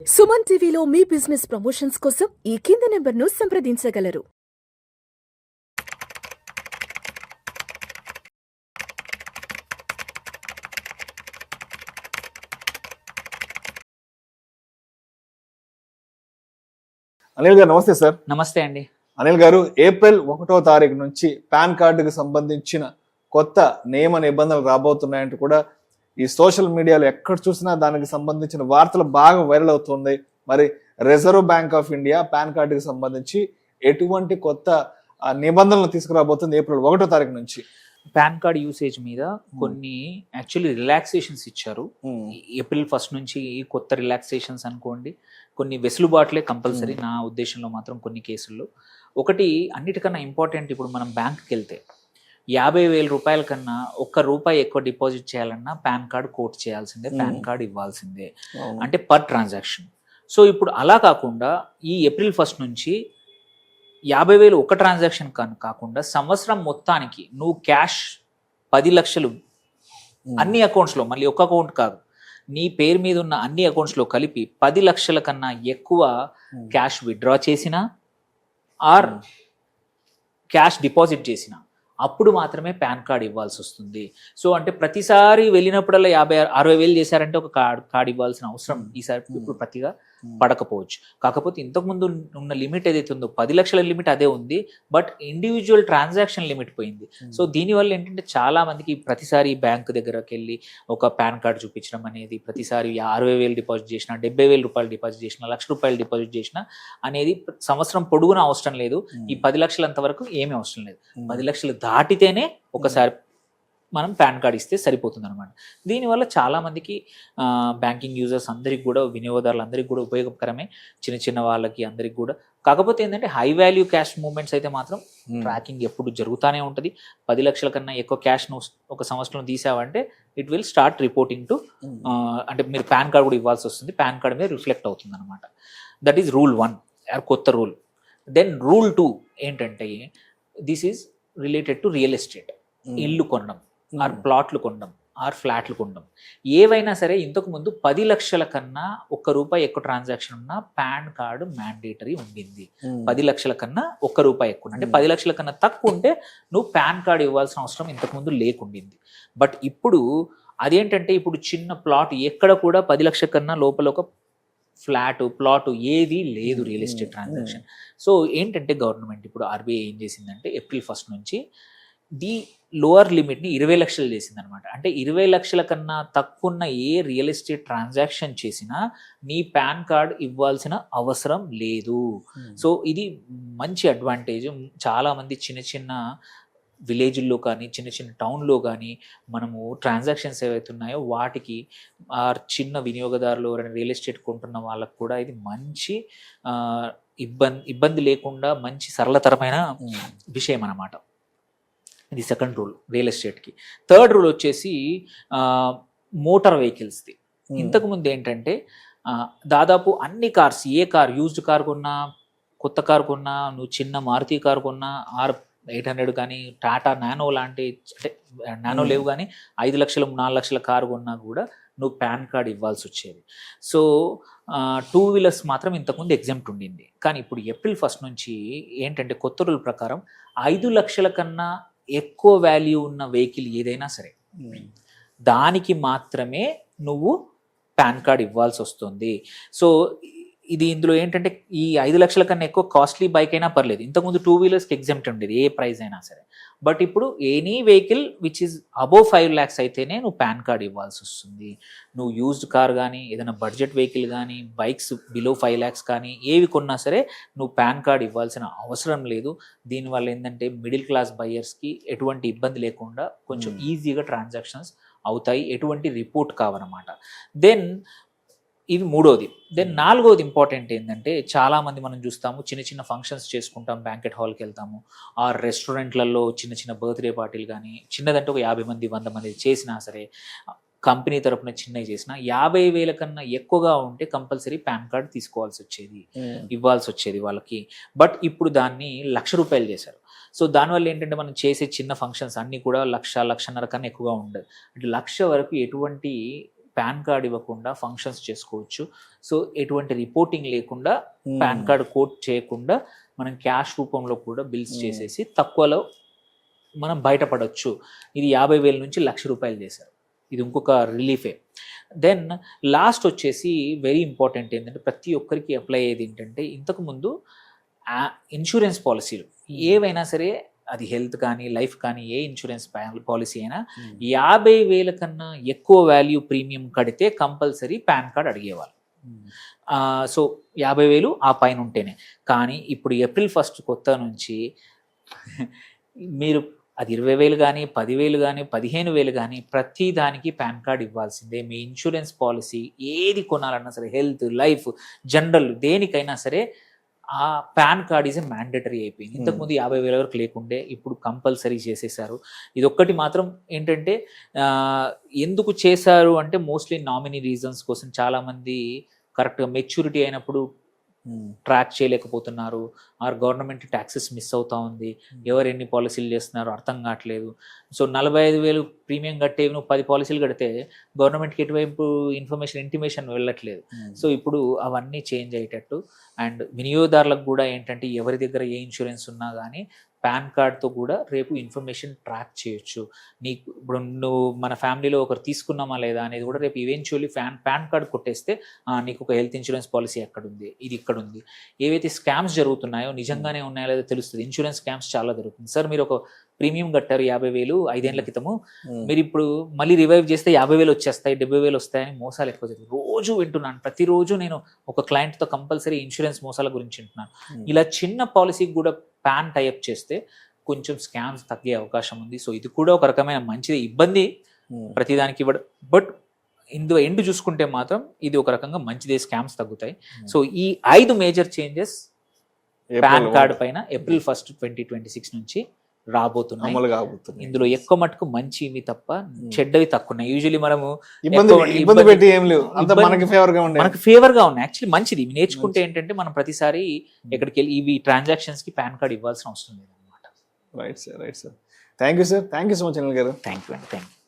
సుమన్ టీవీలో మీ business promotions కోసం ఈ కింది నెంబర్ను సంప్రదించగలరు. అనిల్ గారు నమస్తే సార్. నమస్తే అండి. అనిల్ గారు, ఏప్రిల్ 1వ తారీఖు నుంచి పాన్ కార్డుకు సంబంధించిన కొత్త నియమ నిబంధనలు రాబోతున్నాయంటూ కూడా ఈ సోషల్ మీడియాలో ఎక్కడ చూసినా దానికి సంబంధించిన వార్తలు బాగా వైరల్ అవుతుంది. మరి reserve bank of India pan కార్డుకి సంబంధించి ఎటువంటి కొత్త నిబంధనలు తీసుకురాబోతుంది ఏప్రిల్ 1వ తారీఖు నుంచి? పాన్ కార్డ్ యూసేజ్ మీద కొన్ని యాక్చువల్లీ రిలాక్సేషన్స్ ఇచ్చారు. ఏప్రిల్ 1 నుంచి కొత్త రిలాక్సేషన్స్ అనుకోండి, కొన్ని వెసులుబాట్లే కంపల్సరీ నా ఉద్దేశంలో మాత్రం కొన్ని కేసుల్లో. ఒకటి అన్నిటికన్నా ఇంపార్టెంట్, ఇప్పుడు మనం బ్యాంక్కి వెళ్తే 50,000 రూపాయల కన్నా ₹1 ఎక్కువ డిపాజిట్ చేయాలన్నా పాన్ కార్డ్ కోట్ చేయాల్సిందే, పాన్ కార్డ్ ఇవ్వాల్సిందే, అంటే పర్ ట్రాన్సాక్షన్. సో ఇప్పుడు అలా కాకుండా ఈ ఏప్రిల్ 1 నుంచి 50,000 ఒక ట్రాన్సాక్షన్ కాకుండా సంవత్సరం మొత్తానికి నువ్వు క్యాష్ 10 లక్షలు అన్ని అకౌంట్స్లో, మళ్ళీ ఒక అకౌంట్ కాదు, నీ పేరు మీద ఉన్న అన్ని అకౌంట్స్లో కలిపి 10 లక్షల కన్నా ఎక్కువ క్యాష్ విత్డ్రా చేసినా ఆర్ క్యాష్ డిపాజిట్ చేసినా అప్పుడు మాత్రమే పాన్ కార్డ్ ఇవ్వాల్సి వస్తుంది. సో అంటే ప్రతిసారి వెళ్ళినప్పుడల్లా 50,000-60,000 చేశారంటే ఒక కార్డ్ ఇవ్వాల్సిన అవసరం ఈసారి ఇప్పుడు ప్రతిగా పడకపోవచ్చు. కాకపోతే ఇంతకుముందు ఉన్న లిమిట్ ఏదైతే ఉందో 10 లక్షల లిమిట్ అదే ఉంది, బట్ ఇండివిజువల్ ట్రాన్సాక్షన్ లిమిట్ పోయింది. సో దీనివల్ల ఏంటంటే చాలా మందికి ప్రతిసారి బ్యాంక్ దగ్గరకు వెళ్ళి ఒక పాన్ కార్డ్ చూపించడం అనేది, ప్రతిసారి 60,000 డిపాజిట్ చేసినా, 70,000 రూపాయలు డిపాజిట్ చేసినా, ₹1,00,000 డిపాజిట్ చేసినా అనేది సంవత్సరం పొడుగున అవసరం లేదు. ఈ 10 లక్షలంత వరకు ఏమీ అవసరం లేదు. 10 లక్షలు దాటితేనే ఒకసారి మనం పాన్ కార్డ్ ఇస్తే సరిపోతుంది అనమాట. దీనివల్ల చాలామందికి బ్యాంకింగ్ యూజర్స్ అందరికి కూడా, వినియోగదారులందరికీ కూడా ఉపయోగకరమే, చిన్న చిన్న వాళ్ళకి అందరికి కూడా. కాకపోతే ఏంటంటే హై వాల్యూ క్యాష్ మూవ్మెంట్స్ అయితే మాత్రం ట్రాకింగ్ ఎప్పుడు జరుగుతూనే ఉంటుంది. 10 లక్షల కన్నా ఎక్కువ క్యాష్ను ఒక సంవత్సరంలో తీసావంటే it will start reporting to, అంటే మీరు పాన్ కార్డ్ కూడా ఇవ్వాల్సి వస్తుంది, పాన్ కార్డ్ మీద రిఫ్లెక్ట్ అవుతుంది అనమాట. దట్ ఈస్ రూల్ 1, కొత్త రూల్. దెన్ రూల్ 2 ఏంటంటే, this is related to real estate. ఇల్లు కొనడం ఆర్ ప్లాట్లు కొనడం ఆర్ ఫ్లాట్లు కొనడం ఏవైనా సరే, ఇంతకు ముందు 10 లక్షల కన్నా ₹1 ఎక్కువ ట్రాన్సాక్షన్ ఉన్న పాన్ కార్డు మ్యాండేటరీ ఉండింది. 10 లక్షల కన్నా ₹1 ఎక్కువ, అంటే 10 లక్షల కన్నా తక్కువ ఉంటే నువ్వు పాన్ కార్డు ఇవ్వాల్సిన అవసరం ఇంతకుముందు లేకుండింది. బట్ ఇప్పుడు అదేంటంటే, ఇప్పుడు చిన్న ప్లాట్ ఎక్కడ కూడా 10 లక్షల కన్నా లోపల ఒక ప్లాట్ ఏది లేదు రియల్ ఎస్టేట్ ట్రాన్సాక్షన్. సో ఏంటంటే గవర్నమెంట్ ఇప్పుడు ఆర్బీఐ ఏం చేసిందంటే ఏప్రిల్ 1 నుంచి ది లోవర్ లిమిట్ని 20 లక్షలు చేసింది అనమాట. అంటే 20 లక్షల కన్నా తక్కువ ఉన్న ఏ రియల్ ఎస్టేట్ ట్రాన్సాక్షన్ చేసినా నీ పాన్ కార్డ్ ఇవ్వాల్సిన అవసరం లేదు. సో ఇది మంచి అడ్వాంటేజ్. చాలామంది చిన్న చిన్న విలేజ్ల్లో కానీ, చిన్న చిన్న టౌన్లో కానీ మనము ట్రాన్సాక్షన్స్ ఏవైతే ఉన్నాయో వాటికి చిన్న వినియోగదారులు ఎవరైనా రియల్ ఎస్టేట్ కొంటున్న వాళ్ళకు కూడా ఇది మంచి ఇబ్బంది లేకుండా మంచి సరళతరమైన విషయం అన్నమాట. ఇది సెకండ్ రూల్ రియల్ ఎస్టేట్కి. థర్డ్ రూల్ వచ్చేసి మోటార్ వెహికల్స్ది. ఇంతకుముందు ఏంటంటే దాదాపు అన్ని కార్స్, ఏ కార్, యూజ్డ్ కార్ కొన్నా, కొత్త కార్ కొన్నా, నువ్వు చిన్న మారుతి కార్ కొన్నా, ఆర్ 800 కానీ, టాటా నానో లాంటి, అంటే నానో లేవు కానీ 5 లక్షలు 4 లక్షల కారు కొన్నా కూడా నువ్వు పాన్ కార్డ్ ఇవ్వాల్సి వచ్చేది. సో 2 వీలర్స్ మాత్రం ఇంతకుముందు ఎగ్జెంప్ట్ ఉండింది. కానీ ఇప్పుడు ఏప్రిల్ 1 నుంచి ఏంటంటే కొత్త రూల్ ప్రకారం 5 లక్షల కన్నా ఎక్కువ వాల్యూ ఉన్న వెహికల్ ఏదైనా సరే దానికి మాత్రమే నువ్వు పాన్ కార్డ్ ఇవ్వాల్సి వస్తుంది. సో ఇది ఇందులో ఏంటంటే, ఈ 5 లక్షల కన్నా ఎక్కువ కాస్ట్లీ బైక్ అయినా పర్లేదు. ఇంతకుముందు 2 వీలర్స్కి ఎగ్జెంప్ట్ ఉండేది ఏ ప్రైస్ అయినా సరే. బట్ ఇప్పుడు any vehicle which is above 5 lakhs అయితేనే నువ్వు పాన్ కార్డ్ ఇవ్వాల్సి వస్తుంది. నువ్వు యూజ్డ్ కార్ కానీ, ఏదైనా బడ్జెట్ వెహికల్ కానీ, బైక్స్ బిలో 5 lakhs కానీ ఏవి కొన్నా సరే నువ్వు పాన్ కార్డ్ ఇవ్వాల్సిన అవసరం లేదు. దీనివల్ల ఏంటంటే మిడిల్ క్లాస్ బయర్స్కి ఎటువంటి ఇబ్బంది లేకుండా కొంచెం ఈజీగా ట్రాన్సాక్షన్స్ అవుతాయి, ఎటువంటి రిపోర్ట్ కావన్నమాట. దెన్ ఇది మూడోది. దెన్ నాలుగోది ఇంపార్టెంట్ ఏంటంటే, చాలామంది మనం చూస్తాము చిన్న చిన్న ఫంక్షన్స్ చేసుకుంటాం, బ్యాంకెట్ హాల్కి వెళ్తాము, ఆ రెస్టారెంట్లలో చిన్న చిన్న బర్త్డే పార్టీలు కానీ, చిన్నదంటే ఒక 50 మంది 100 మంది చేసినా సరే, కంపెనీ తరపున చిన్నవి చేసినా 50,000 కన్నా ఎక్కువగా ఉంటే కంపల్సరీ పాన్ కార్డ్ తీసుకోవాల్సి వచ్చేది, ఇవ్వాల్సి వచ్చేది వాళ్ళకి. బట్ ఇప్పుడు దాన్ని ₹1,00,000 చేశారు. సో దానివల్ల ఏంటంటే మనం చేసే చిన్న ఫంక్షన్స్ అన్నీ కూడా 1,00,000-1,50,000 కన్నా ఎక్కువగా ఉండదు. అంటే 1,00,000 వరకు ఎటువంటి పాన్ కార్డ్ ఇవ్వకుండా ఫంక్షన్స్ చేసుకోవచ్చు. సో ఎటువంటి రిపోర్టింగ్ లేకుండా పాన్ కార్డ్ కోట్ చేయకుండా మనం క్యాష్ రూపంలో కూడా బిల్స్ చేసేసి తక్కువలో మనం బయటపడవచ్చు. ఇది 50,000 నుంచి ₹1,00,000 చేశారు. ఇది ఇంకొక రిలీఫే. దెన్ లాస్ట్ వచ్చేసి వెరీ ఇంపార్టెంట్ ఏంటంటే ప్రతి ఒక్కరికి అప్లై అయ్యేది ఏంటంటే ఇంతకుముందు ఇన్సూరెన్స్ పాలసీలు ఏవైనా సరే, అది హెల్త్ కానీ లైఫ్ కానీ ఏ ఇన్సూరెన్స్ పాలసీ అయినా 50,000 కన్నా ఎక్కువ వాల్యూ ప్రీమియం కడితే కంపల్సరీ పాన్ కార్డ్ అడిగేవాళ్ళు. సో 50,000 ఆ పైన ఉంటేనే. కానీ ఇప్పుడు April 1 కొత్త నుంచి మీరు అది 20,000 కానీ 10,000 కానీ 15,000 కానీ ప్రతి దానికి పాన్ కార్డ్ ఇవ్వాల్సిందే. మీ ఇన్సూరెన్స్ పాలసీ ఏది కొనాలన్నా సరే, హెల్త్ లైఫ్ జనరల్ దేనికైనా సరే ఆ పాన్ కార్డ్ ఈజ్ మ్యాండేటరీ అయిపోయింది. ఇంతకుముందు 50,000 వరకు లేకుండే, ఇప్పుడు కంపల్సరీ చేసేసారు. ఇది ఒక్కటి మాత్రం ఏంటంటే ఎందుకు చేశారు అంటే మోస్ట్లీ నామినీ రీజన్స్ కోసం. చాలామంది కరెక్ట్గా మెచ్యూరిటీ అయినప్పుడు ట్రాక్ చేయలేకపోతున్నారు, ఆర్ గవర్నమెంట్ ట్యాక్సెస్ మిస్ అవుతా ఉంది, ఎవరు ఎన్ని పాలసీలు చేస్తున్నారో అర్థం కావట్లేదు. సో 45,000 ప్రీమియం కట్టే నువ్వు 10 పాలసీలు కడితే గవర్నమెంట్కి ఎటువైపు ఇంటిమేషన్ వెళ్ళట్లేదు. సో ఇప్పుడు అవన్నీ చేంజ్ అయ్యేటట్టు, అండ్ వినియోగదారులకు కూడా ఏంటంటే ఎవరి దగ్గర ఏ ఇన్సూరెన్స్ ఉన్నా కానీ పాన్ కార్డ్తో కూడా రేపు ఇన్ఫర్మేషన్ ట్రాక్ చేయొచ్చు. నీకు ఇప్పుడు నువ్వు మన ఫ్యామిలీలో ఒకరు తీసుకున్నామా లేదా అనేది కూడా రేపు ఈవెన్చువల్లీ పాన్ కార్డ్ కొట్టేస్తే నీకు ఒక హెల్త్ ఇన్సూరెన్స్ పాలసీ ఎక్కడుంది, ఇది ఇక్కడ ఉంది. ఏవైతే స్కామ్స్ జరుగుతున్నాయో నిజంగానే ఉన్నాయో లేదో తెలుస్తుంది. ఇన్సూరెన్స్ స్కామ్స్ చాలా జరుగుతుంది. సార్ మీరు ఒక ప్రీమియం కట్టారు 50,000 5 ఏళ్ల క్రితము, మీరు ఇప్పుడు మళ్ళీ రివైవ్ చేస్తే 50,000 వచ్చేస్తాయి, 70,000 వస్తాయని మోసాలు ఎక్కువ జరుగుతుంది. రోజు వింటున్నాను, ప్రతిరోజు నేను ఒక క్లయింట్తో కంపల్సరీ ఇన్సూరెన్స్ మోసాల గురించి వింటున్నాను. ఇలా చిన్న పాలసీకి కూడా పాన్ టైఅప్ చేస్తే కొంచెం స్కామ్స్ తగ్గే అవకాశం ఉంది. సో ఇది కూడా ఒక రకమైన మంచిది. ఇబ్బంది ప్రతిదానికి ఇవ్వడం, బట్ ఇందులో ఎండ్ చూసుకుంటే మాత్రం ఇది ఒక రకంగా మంచిదే, స్కామ్స్ తగ్గుతాయి. సో ఈ 5 మేజర్ చేంజెస్ పాన్ కార్డ్ పైన April 1, 2026 నుంచి రాబోతున్నాయి. ఇందులో ఎక్కువ మటుకు మంచివి తప్ప చెడ్డవి తక్కువ ఉన్నాయి. యూజువల్లీ మనము మనకు ఫేవర్ గా ఉన్నాయి. యాక్చువల్లీ మంచిది నేర్చుకుంటే ఏంటంటే మనం ప్రతిసారి ఎక్కడికి వెళ్ళి ఇవి ట్రాన్సాక్షన్స్ కి పాన్ కార్డ్ ఇవ్వాల్సిన అవసరం లేదన్నమాట. Right sir, right sir. Thank you sir, thank you so much Anil గారు. థ్యాంక్ యూ అండి, థ్యాంక్ యూ.